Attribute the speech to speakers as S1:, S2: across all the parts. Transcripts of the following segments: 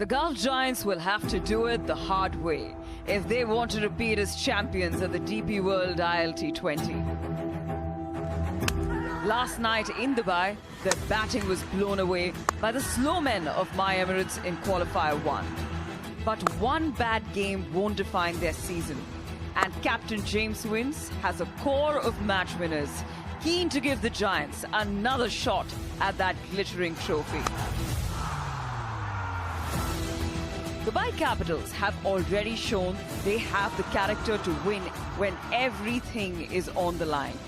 S1: The Gulf Giants will have to do it the hard way if they want to repeat as champions at the DP World ILT20. Last night in Dubai, their batting was blown away by the slow men of My Emirates in Qualifier 1. But one bad game won't define their season. And Captain James Vince has a core of match winners keen to give the Giants another shot at that glittering trophy. Dubai Capitals have already shown they have the character to win when everything is on the line.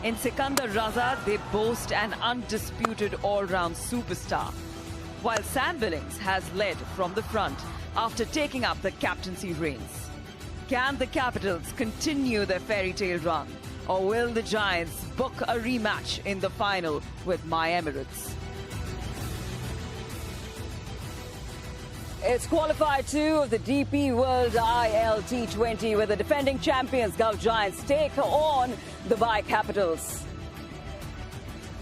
S1: In Sikandar Raza, they boast an undisputed all-round superstar, while Sam Billings has led from the front after taking up the captaincy reins. Can the Capitals continue their fairy tale run, or will the Giants book a rematch in the final with My Emirates? It's Qualifier 2 of the DP World ILT20, where the defending champions Gulf Giants take on Dubai Capitals.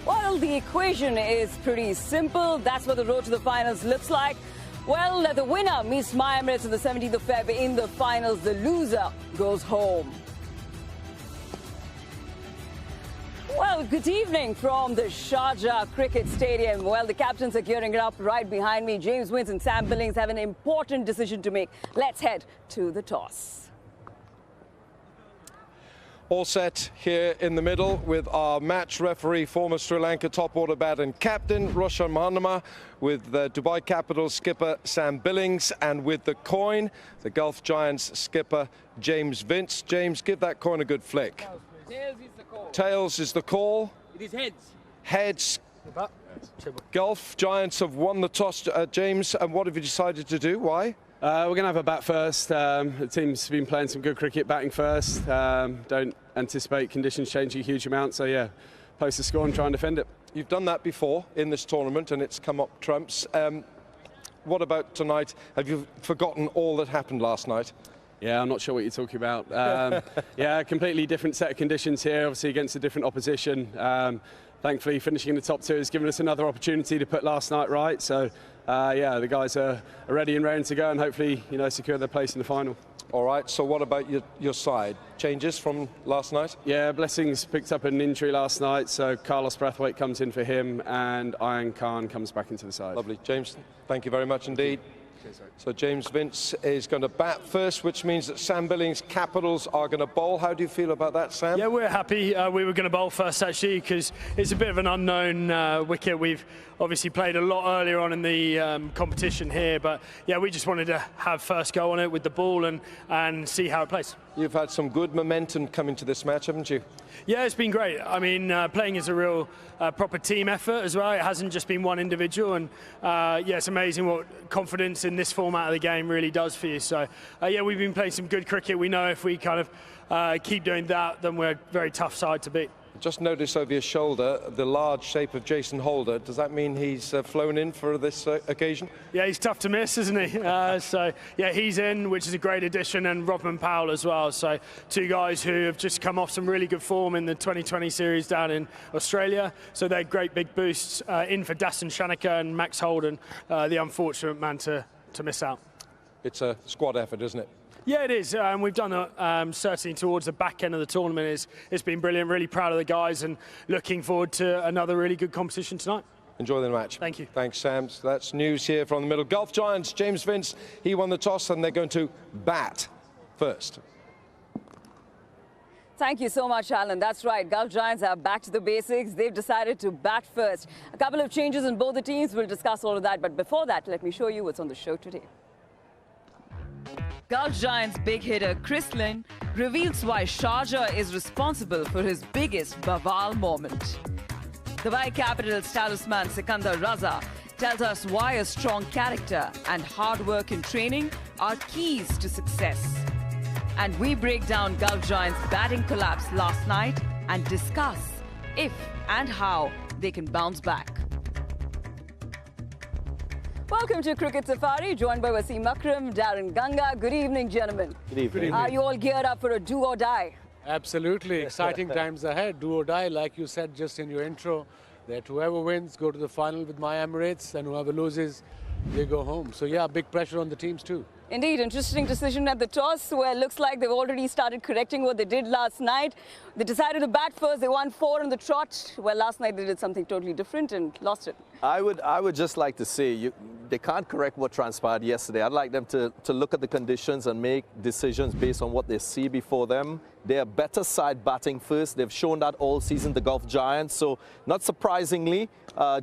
S1: Well, the equation is pretty simple. That's what the road to the finals looks like. Well, the winner meets My Emirates on the 17th of February in the finals. The loser goes home. Well, good evening from the Sharjah Cricket Stadium. Well, the captains are gearing it up right behind me. James Vince and Sam Billings have an important decision to make. Let's head to the toss.
S2: All set here in the middle with our match referee, former Sri Lanka top order batter and captain Roshan Mahanama, with the Dubai Capitals skipper Sam Billings, and with the coin, the Gulf Giants skipper James Vince. James, give that coin a good flick.
S3: Tails is the call.
S2: Tails is the call.
S3: It is heads.
S2: Heads. Gulf Giants have won the toss, James, and what have you decided to do? Why?
S4: We're going to have a bat first. The team's been playing some good cricket, batting first. Don't anticipate conditions changing a huge amount, so yeah, post the score and try and defend it.
S2: You've done that before in this tournament and it's come up trumps. What about tonight? Have you forgotten all that happened last night?
S4: Yeah, I'm not sure what you're talking about. Yeah, completely different set of conditions here, obviously against a different opposition. Thankfully, finishing in the top two has given us another opportunity to put last night right. So, yeah, the guys are ready and raring to go and hopefully, you know, secure their place in the final.
S2: All right, so what about your side? Changes from last night?
S4: Yeah, Blessings picked up an injury last night, so Carlos Brathwaite comes in for him and Ian Khan comes back into the side.
S2: Lovely. James, thank you very much indeed. So James Vince is going to bat first, which means that Sam Billings' Capitals are going to bowl. How do you feel about that, Sam?
S5: Yeah, we're happy. We were going to bowl first, actually, because it's a bit of an unknown wicket. We've obviously played a lot earlier on in the competition here, but yeah, we just wanted to have first go on it with the ball and see how it plays.
S2: You've had some good momentum coming to this match, haven't you?
S5: Yeah, it's been great. I mean, playing is a real proper team effort as well. It hasn't just been one individual, and yeah, it's amazing what confidence in this format of the game really does for you. So yeah, we've been playing some good cricket. We know if we kind of keep doing that, then we're a very tough side to beat.
S2: Just notice over your shoulder the large shape of Jason Holder. Does that mean he's flown in for this occasion?
S5: Yeah, he's tough to miss, isn't he? So yeah, he's in, which is a great addition, and Rodman Powell as well. So two guys who have just come off some really good form in the 2020 series down in Australia. So they're great big boosts in for Dasan Shanaka and Max Holden, the unfortunate man to miss out.
S2: It's a squad effort, isn't it?
S5: Yeah, it is, and we've done it certainly towards the back end of the tournament. It's been brilliant, really proud of the guys and looking forward to another really good competition tonight.
S2: Enjoy the match.
S5: Thank you.
S2: Thanks, Sam. So that's news here from the middle. Gulf Giants, James Vince, he won the toss and they're going to bat first.
S1: Thank you so much, Alan. That's right. Gulf Giants are back to the basics. They've decided to bat first. A couple of changes in both the teams. We'll discuss all of that. But before that, let me show you what's on the show today. Gulf Giants big hitter Chris Lynn reveals why Sharjah is responsible for his biggest Baval moment. Dubai Capitals talisman Sikandar Raza tells us why a strong character and hard work in training are keys to success. And we break down Gulf Giants' batting collapse last night and discuss if and how they can bounce back. Welcome to Cricket Safari, joined by Wasim Akram, Darren Ganga. Good evening, gentlemen.
S2: Good evening.
S1: Are you all geared up for a do or die?
S6: Absolutely. Exciting times ahead. Do or die, like you said just in your intro. that whoever wins go to the final with my Emirates, and whoever loses, they go home. So yeah, big pressure on the teams too.
S1: Indeed, interesting decision at the toss, where it looks like they've already started correcting what they did last night. They decided to bat first. They won 4 on the trot. Well, last night they did something totally different and lost it.
S7: I would just like to say they can't correct what transpired yesterday. I'd like them to look at the conditions and make decisions based on what they see before them. They're a better side batting first. They've shown that all season, the Gulf Giants. So not surprisingly,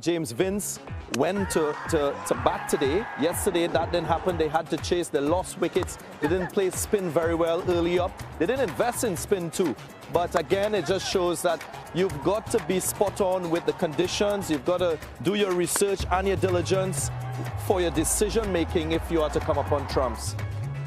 S7: James Vince went to bat today. Yesterday, that didn't happen. They had to chase. They lost wickets. They didn't play spin very well early up. They didn't invest in spin too. But again, it just shows that you've got to be spot on with the conditions. You've got to do your research and your diligence for your decision making if you are to come upon trumps.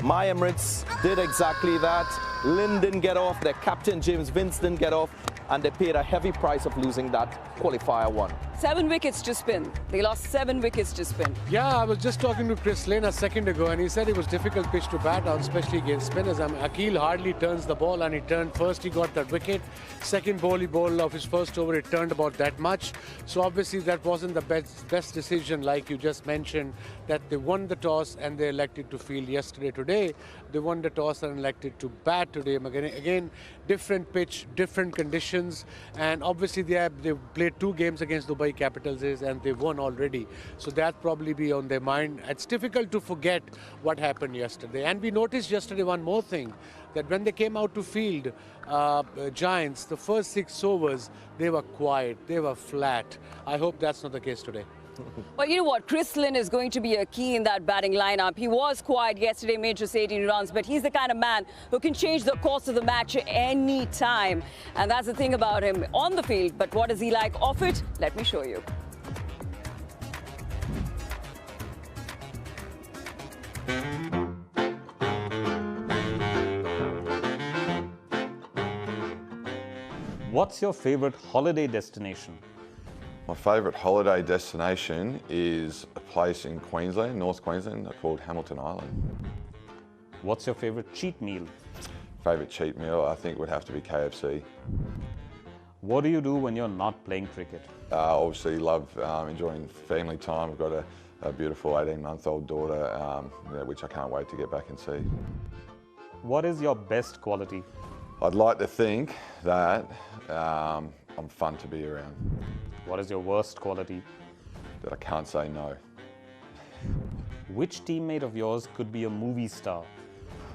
S7: My Emirates did exactly that. Lynn didn't get off. Their captain, James Vince, didn't get off. And they paid a heavy price of losing that qualifier one.
S1: 7 wickets to spin. They lost 7 wickets to spin.
S6: Yeah, I was just talking to Chris Lane a second ago, and he said it was difficult pitch to bat on, especially against spinners. I mean, Akil hardly turns the ball, and he turned first. He got that wicket. Second ball he bowled of his first over, it turned about that much. So obviously that wasn't the best decision, like you just mentioned, that they won the toss and they elected to field yesterday. Today, they won the toss and elected to bat today. Again, different pitch, different conditions, and obviously they played 2 games against Dubai Capitals and they won already. So that probably be on their mind. It's difficult to forget what happened yesterday. And we noticed yesterday one more thing, that when they came out to field, Giants, the first 6 overs, they were quiet, they were flat. I hope that's not the case today.
S1: Well, you know what? Chris Lynn is going to be a key in that batting lineup. He was quiet yesterday, made just 18 runs, but he's the kind of man who can change the course of the match any time. And that's the thing about him on the field. But what is he like off it? Let me show you.
S8: What's your favorite holiday destination?
S9: My favourite holiday destination is a place in Queensland, North Queensland, called Hamilton Island.
S8: What's your favorite cheat meal?
S9: Favourite cheat meal, I think, would have to be KFC.
S8: What do you do when you're not playing cricket?
S9: Obviously love enjoying family time. I've got a beautiful 18-month-old daughter, which I can't wait to get back and see.
S8: What is your best quality?
S9: I'd like to think that I'm fun to be around.
S8: What is your worst quality?
S9: That I can't say no.
S8: Which teammate of yours could be a movie star?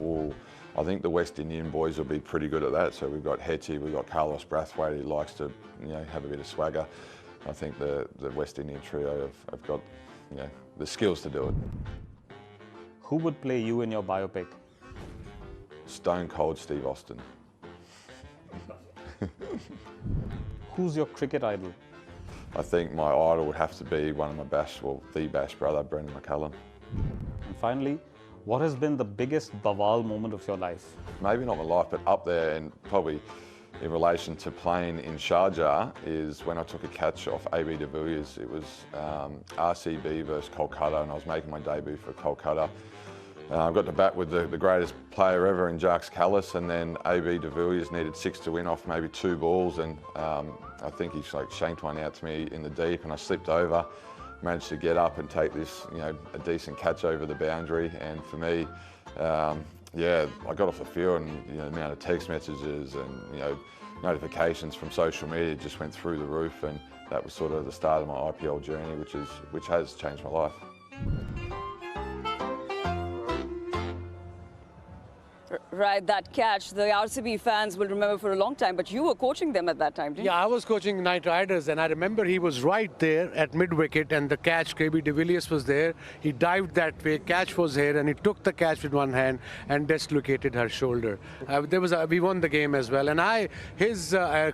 S9: Ooh, I think the West Indian boys will be pretty good at that. So we've got Hetty, we've got Carlos Brathwaite, who likes to have a bit of swagger. I think the West Indian trio have got the skills to do it.
S8: Who would play you in your biopic?
S9: Stone Cold Steve Austin.
S8: Who's your cricket idol?
S9: I think my idol would have to be one of my the Bash brother, Brendan McCullum.
S8: And finally, what has been the biggest Baval moment of your life?
S9: Maybe not my life, but up there, and probably in relation to playing in Sharjah, is when I took a catch off AB de Villiers. It was RCB versus Kolkata, and I was making my debut for Kolkata. I got to bat with the greatest player ever in Jacques Kallis, and then AB de Villiers needed 6 to win off maybe 2 balls, and I think he shanked one out to me in the deep, and I slipped over, managed to get up and take this, a decent catch over the boundary. And for me, I got off the field, and the amount of text messages and notifications from social media just went through the roof, and that was sort of the start of my IPL journey, which has changed my life.
S1: Right, that catch, the RCB fans will remember for a long time, but you were coaching them at that time, didn't you?
S6: Yeah, I was coaching Knight Riders, and I remember he was right there at mid-wicket, and the catch, KB de Villiers was there. He dived that way, catch was here, and he took the catch with one hand and dislocated her shoulder. We won the game as well, and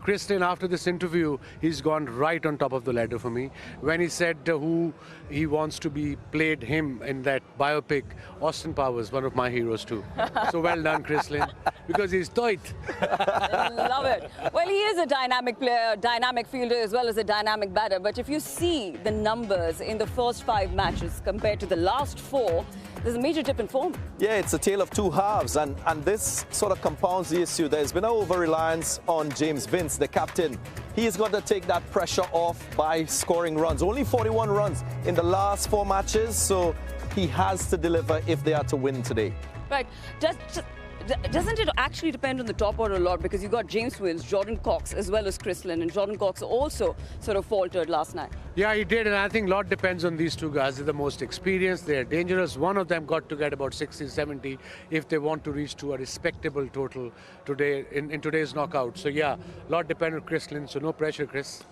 S6: Christian, after this interview, he's gone right on top of the ladder for me. When he said who he wants to be played him in that biopic, Austin Powers, one of my heroes too. So well done, Chris Lynn, because he's tight.
S1: Love it. Well, he is a dynamic player, dynamic fielder, as well as a dynamic batter. But if you see the numbers in the first 5 matches compared to the last 4, there's a major dip in form.
S7: Yeah, it's a tale of two halves, and this sort of compounds the issue. There's been an over-reliance on James Vince, the captain. He's got to take that pressure off by scoring runs. Only 41 runs in the last 4 matches, so he has to deliver if they are to win today.
S1: Right. Doesn't it actually depend on the top order a lot? Because you got James Wills, Jordan Cox, as well as Chris Lynn, and Jordan Cox also sort of faltered last night.
S6: Yeah, he did, and I think a lot depends on these two guys. They're the most experienced, they're dangerous. One of them got to get about 60, 70 if they want to reach to a respectable total today in today's knockout. So yeah, a lot depends on Chris Lynn, so no pressure, Chris.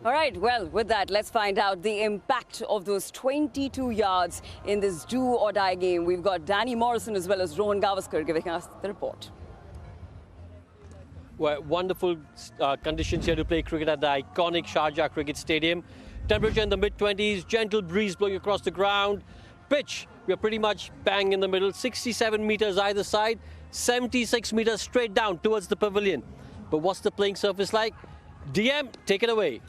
S1: All right, well, with that, let's find out the impact of those 22 yards in this do-or-die game. We've got Danny Morrison as well as Rohan Gavaskar giving us the report.
S10: Well, wonderful conditions here to play cricket at the iconic Sharjah Cricket Stadium. Temperature in the mid-20s, gentle breeze blowing across the ground. Pitch, we're pretty much bang in the middle, 67 meters either side, 76 meters straight down towards the pavilion. But what's the playing surface like? DM, take it away.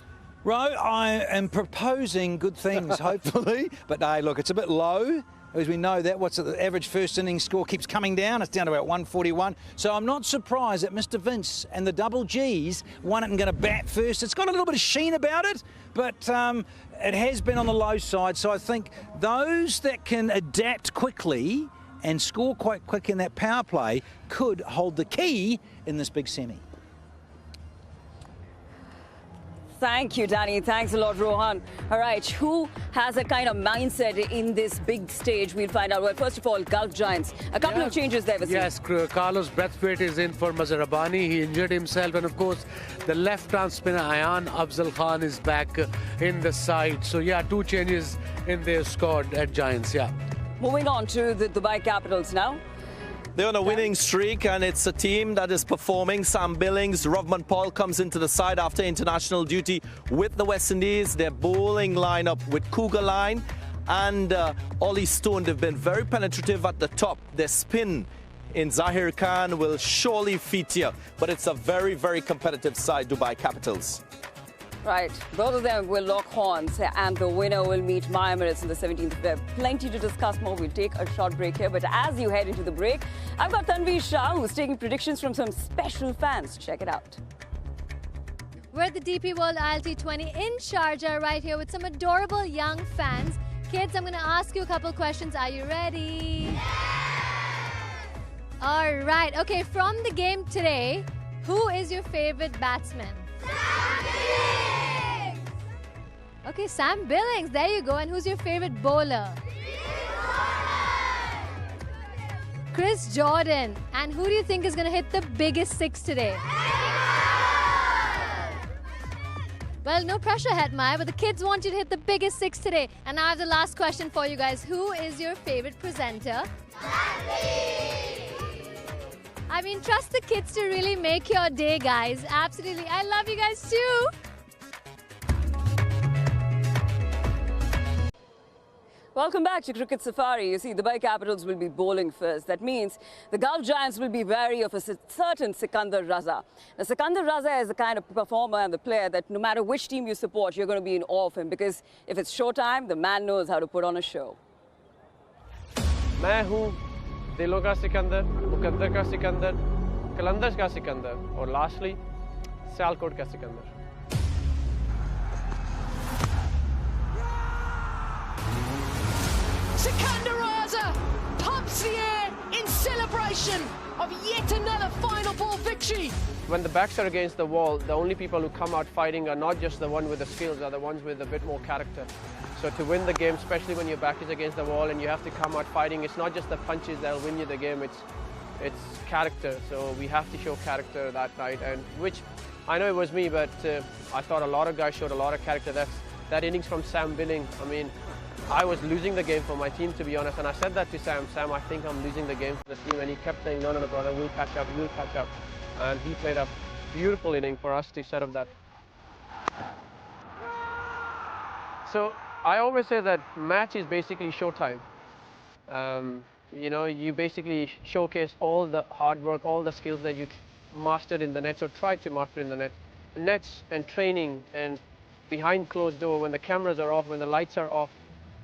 S11: Ro, I am proposing good things, hopefully. But hey, look, it's a bit low. As we know that, what's the average first innings score keeps coming down. It's down to about 141. So I'm not surprised that Mr. Vince and the double Gs won it and going to bat first. It's got a little bit of sheen about it, but it has been on the low side. So I think those that can adapt quickly and score quite quick in that power play could hold the key in this big semi.
S1: Thank you, Danny. Thanks a lot, Rohan. All right, who has a kind of mindset in this big stage? We'll find out. Well, first of all, Gulf Giants. A couple of changes there, Vaseem.
S6: Yes, Carlos Brathwaite is in for Mazhar Rabbani. He injured himself. And, of course, the left-arm spinner, Ayan Afzal Khan, is back in the side. So, yeah, 2 changes in their squad at Giants, yeah.
S1: Moving on to the Dubai Capitals now.
S7: They're on a winning streak, and it's a team that is performing. Sam Billings, Rovman Paul comes into the side after international duty with the West Indies. Their bowling lineup with Cougar Line and Ollie Stone, they've been very penetrative at the top. Their spin in Zahir Khan will surely feature, but it's a very, very competitive side, Dubai Capitals.
S1: Right, both of them will lock horns, and the winner will meet my Emirates on the 17th of Feb. Plenty to discuss more. We'll take a short break here, but as you head into the break, I've got Tanveer Shah, who's taking predictions from some special fans. Check it out.
S12: We're at the DP World ILT20 in Sharjah, right here with some adorable young fans. Kids, I'm going to ask you a couple questions. Are you ready? Yeah! All right. Okay, from the game today, who is your favorite batsman? Sam Billings! Okay, Sam Billings. There you go. And who's your favorite bowler? Chris Jordan. And who do you think is going to hit the biggest 6 today? Well, no pressure, Hetmai, but the kids want you to hit the biggest 6 today. And now I have the last question for you guys. Who is your favorite presenter? I mean, trust the kids to really make your day, guys. Absolutely. I love you guys too.
S1: Welcome back to Cricket Safari. You see, the Dubai Capitals will be bowling first. That means the Gulf Giants will be wary of a certain Sikandar Raza. Now, Sikandar Raza is the kind of performer and the player that no matter which team you support, you're going to be in awe of him, because if it's showtime, the man knows how to put on a show.
S3: मैं हूँ दिलों का सिकंदर, मुकद्दर का सिकंदर, कलंदर का सिकंदर, और lastly, Sialkot का Sikandar.
S13: Sikandar Raza pumps the air in celebration of yet another final ball victory.
S3: When the backs are against the wall, the only people who come out fighting are not just the ones with the skills, are the ones with a bit more character. So to win the game, especially when your back is against the wall and you have to come out fighting, it's not just the punches that'll win you the game, it's character. So we have to show character that night, and which I know it was me, but I thought a lot of guys showed a lot of character. That innings from Sam Billing, I mean, I was losing the game for my team, to be honest, and I said that to Sam. Sam, I think I'm losing the game for the team, and he kept saying, no, brother, we'll catch up, we'll catch up. And he played a beautiful inning for us to set up that. So I always say that match is basically showtime. You know, you basically showcase all the hard work, all the skills that you mastered in the nets or tried to master in the nets and training and behind closed door when the cameras are off, when the lights are off.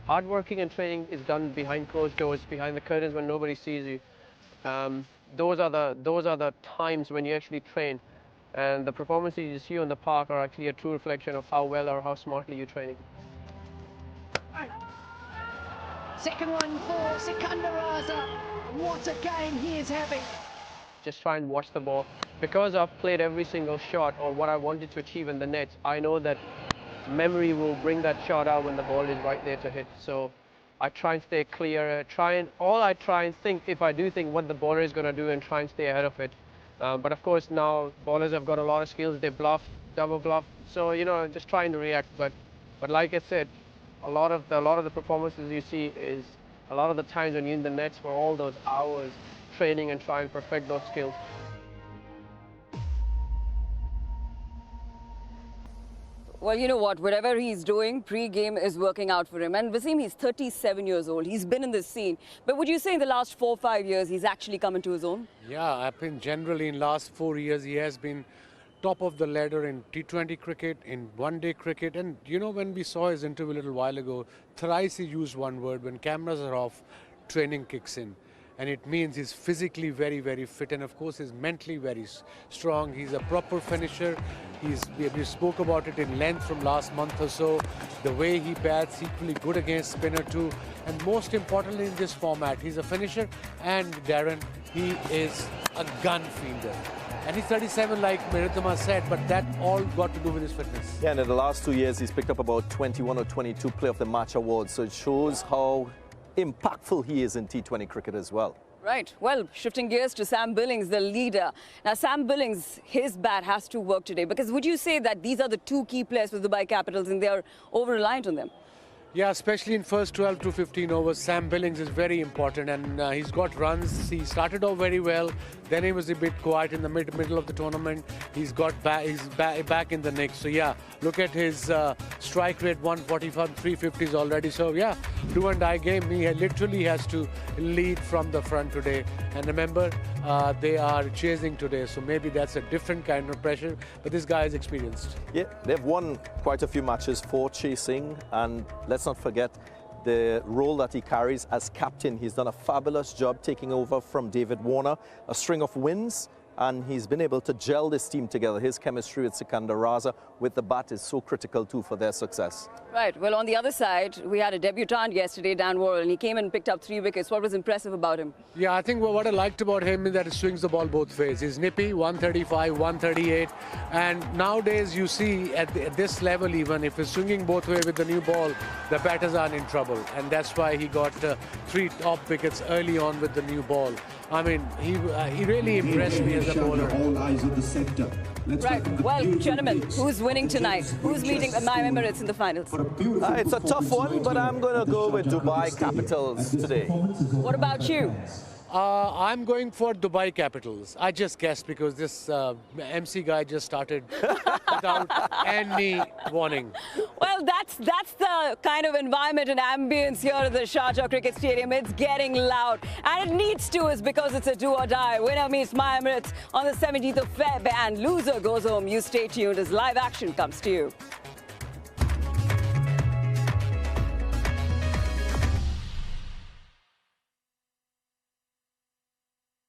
S3: hard working and training is done behind closed doors, behind the curtains when nobody sees you. Those are the times when you actually train, and the performances you see on the park are actually a true reflection of how well or how smartly you're training.
S13: Second one for Sikandar Raza. What a game he is having.
S3: Just try and watch the ball. Because I've played every single shot or what I wanted to achieve in the nets, I know that memory will bring that shot out when the ball is right there to hit. So I try and stay clear. I try and think, if I do think, what the bowler is going to do and try and stay ahead of it. But of course now bowlers have got a lot of skills. They bluff, double bluff. So just trying to react. But like I said, a lot of the performances you see is a lot of the times when you're in the nets for all those hours training and trying to perfect those skills.
S1: Well, you know what? Whatever he's doing, pre-game is working out for him. And Wasim, he's 37 years old. He's been in this scene. But would you say in the last 4 or 5 years, he's actually come into his own?
S6: Yeah, I think generally in last 4 years, he has been top of the ladder in T20 cricket, in one-day cricket. And, when we saw his interview a little while ago, thrice he used one word: when cameras are off, training kicks in. And it means he's physically very, very fit. And, of course, he's mentally very strong. He's a proper finisher. We spoke about it in length from last month or so. The way he bats, equally good against spinner too. And most importantly in this format, he's a finisher. And, Darren, he is a gun fielder. And he's 37, like Meritama said, but that all got to do with his fitness.
S7: Yeah, and in the last 2 years, he's picked up about 21 or 22 Player of the Match awards. So it shows how impactful he is in T20 cricket as well.
S1: Right. Well, shifting gears to Sam Billings, the leader. Now, Sam Billings, his bat has to work today. Because would you say that these are the two key players for Dubai Capitals and they are over-reliant on them?
S6: Yeah, especially in first 12 to 15 overs, Sam Billings is very important, and he's got runs. He started off very well, then he was a bit quiet in the middle of the tournament. He's back in the mix. So yeah, look at his strike rate, 145, 350s already. So yeah, do and die game. He literally has to lead from the front today. And remember, they are chasing today, so maybe that's a different kind of pressure. But this guy is experienced.
S7: Yeah, they've won quite a few matches for chasing, and let's not forget the role that he carries as captain. He's done a fabulous job taking over from David Warner, a string of wins, and he's been able to gel this team together. His chemistry with Sikandar Raza with the bat is so critical too for their success.
S1: Right. Well, on the other side, we had a debutant yesterday, Dan Worrell, and he came and picked up 3 wickets. What was impressive about him?
S6: Yeah, I think what I liked about him is that he swings the ball both ways. He's nippy, 135, 138. And nowadays you see at this level, even if he's swinging both ways with the new ball, the batters aren't in trouble. And that's why he got 3 top wickets early on with the new ball. I mean, he really impressed me as a bowler.
S14: All eyes on the sector.
S1: Right. Well, gentlemen, who's winning tonight? Who's meeting Adani Emirates in the finals?
S7: It's a tough one, but I'm going to go with Dubai Capitals today.
S1: What about you?
S6: I'm going for Dubai Capitals. I just guessed because this MC guy just started without any warning.
S1: Well, that's the kind of environment and ambience here at the Sharjah Cricket Stadium. It's getting loud, and it needs to, is because it's a do or die. Winner meets My Emirates on the 17th of Feb, and loser goes home. You stay tuned as live action comes to you.